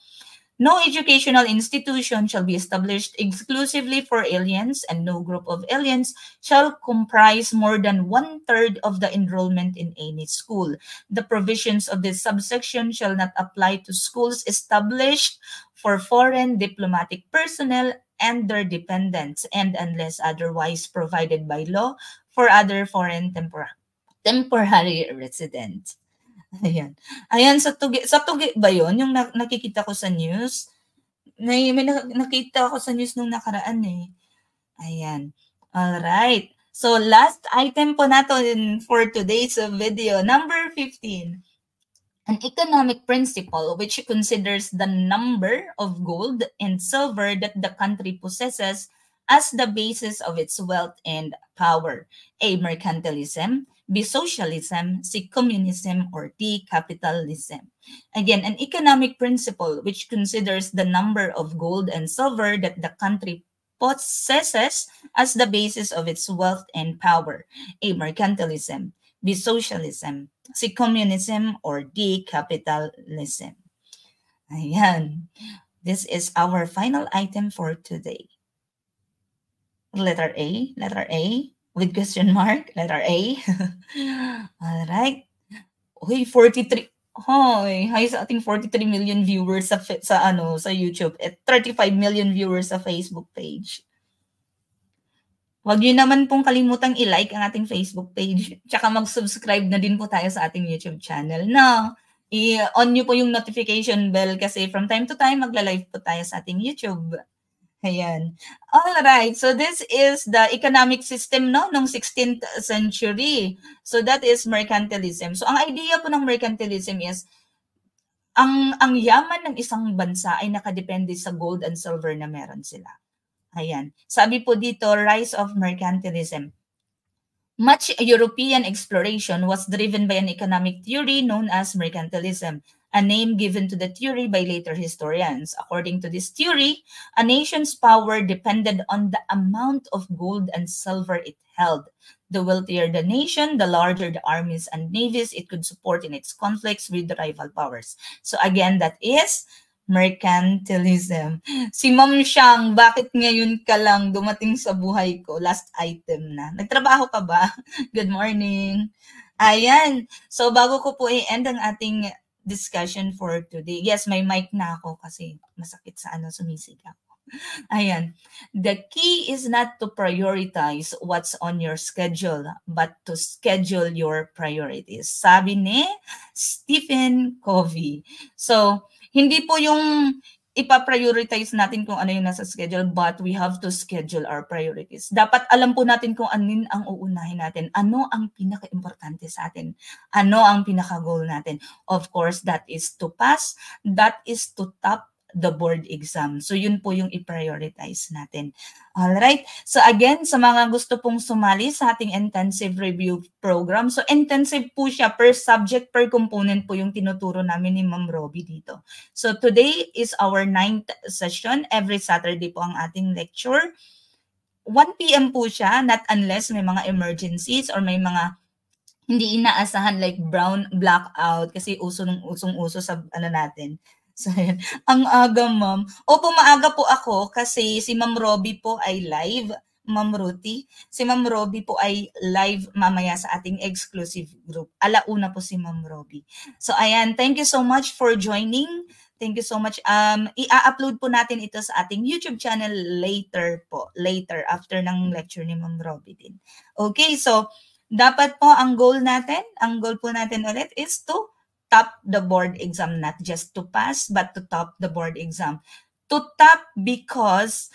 no educational institution shall be established exclusively for aliens, and no group of aliens shall comprise more than 1/3 of the enrollment in any school. The provisions of this subsection shall not apply to schools established for foreign diplomatic personnel and their dependents, and unless otherwise provided by law for other foreign temporary residents. Ayan. Ayan, sa tugi ba yun? Yung nakikita ko sa news? May nakita ko sa news nung nakaraan eh. Ayan. Alright. So, last item po natin for today's video, number 15. An economic principle which considers the number of gold and silver that the country possesses as the basis of its wealth and power. A, mercantilism. B, socialism. C, communism. Or D, capitalism. Again, an economic principle which considers the number of gold and silver that the country possesses as the basis of its wealth and power. A, mercantilism. B, socialism. C, communism. Or D, capitalism. Ayan. This is our final item for today. Letter A with question mark, letter A. All right. Uy, 43. Hoy, hi sa ating 43 million viewers sa YouTube at 35 million viewers sa Facebook page. Huwag niyo naman pong kalimutang i-like ang ating Facebook page. Tsaka mag-subscribe na din po tayo sa ating YouTube channel. No, i-on niyo po yung notification bell kasi from time to time magla-live po tayo sa ating YouTube. Ayan. All right. So this is the economic system no nung 16th century. So that is mercantilism. So ang idea po ng mercantilism is ang yaman ng isang bansa ay nakadepende sa gold and silver na meron sila. Ayan. Sabi po dito, rise of mercantilism. Much European exploration was driven by an economic theory known as mercantilism, a name given to the theory by later historians. According to this theory, a nation's power depended on the amount of gold and silver it held. The wealthier the nation, the larger the armies and navies it could support in its conflicts with the rival powers. So again, that is mercantilism. Si Ma'am Shang, bakit ngayon ka lang dumating sa buhay ko? Last item na. Nagtrabaho ka ba? Good morning. Ayan. So bago ko po i-end ang ating discussion for today. Yes, may mic na ako kasi masakit sa sumisig ako. Ayan. The key is not to prioritize what's on your schedule, but to schedule your priorities. Sabi ni Stephen Covey. So, hindi po yung ipa-prioritize natin kung ano yung nasa schedule, but we have to schedule our priorities. Dapat alam po natin kung anin ang uunahin natin. Ano ang pinaka-importante sa atin? Ano ang pinaka-goal natin? Of course, that is to pass. That is to top the board exam. So, yun po yung i-prioritize natin. Alright. So, again, sa mga gusto pong sumali sa ating intensive review program, so intensive po siya per subject, per component po yung tinuturo namin ni Ma'am Robbie dito. So, today is our 9th session. Every Saturday po ang ating lecture. 1 p.m. po siya, not unless may mga emergencies or may mga hindi inaasahan like blackout kasi usong-uso sa natin. So, ang aga, ma'am. Opo, maaga po ako kasi si Ma'am Robbie po ay live, Ma'am Ruthie. Si Ma'am Robbie po ay live mamaya sa ating exclusive group. Alauna po si Ma'am Robbie. So, ayan. Thank you so much for joining. Thank you so much. I-upload po natin ito sa ating YouTube channel later po. Later, after ng lecture ni Ma'am Robbie din. Okay, so, dapat po ang goal po natin ulit is to top the board exam, not just to pass, but to top the board exam. To top because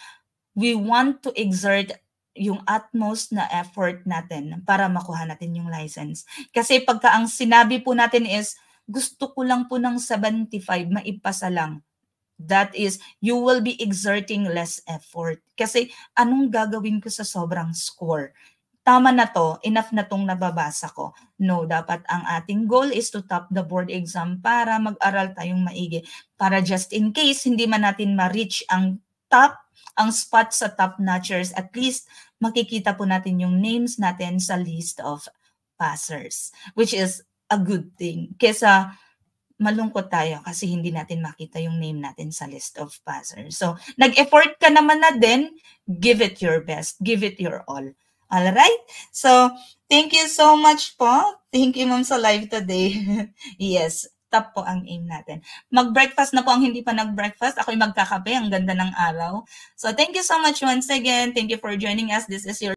we want to exert yung utmost na effort natin para makuha natin yung license. Kasi pagka ang sinabi po natin is, gusto ko lang po ng 75, maipasa lang. That is, you will be exerting less effort. Kasi anong gagawin ko sa sobrang score? Tama na to, enough na tong nababasa ko. No, dapat ang ating goal is to top the board exam para mag-aral tayong maigi. Para just in case, hindi man natin ma-reach ang top ang spot sa top notchers, at least makikita po natin yung names natin sa list of passers, which is a good thing. Kesa malungkot tayo kasi hindi natin makita yung name natin sa list of passers. So, nag-effort ka naman na din, give it your best, give it your all. Alright? So, thank you so much po. Thank you, ma'am, sa live today. Yes, top po ang aim natin. Mag-breakfast na po ang hindi pa nag-breakfast. Ako'y magkakape. Ang ganda ng araw. So, thank you so much once again. Thank you for joining us. This is your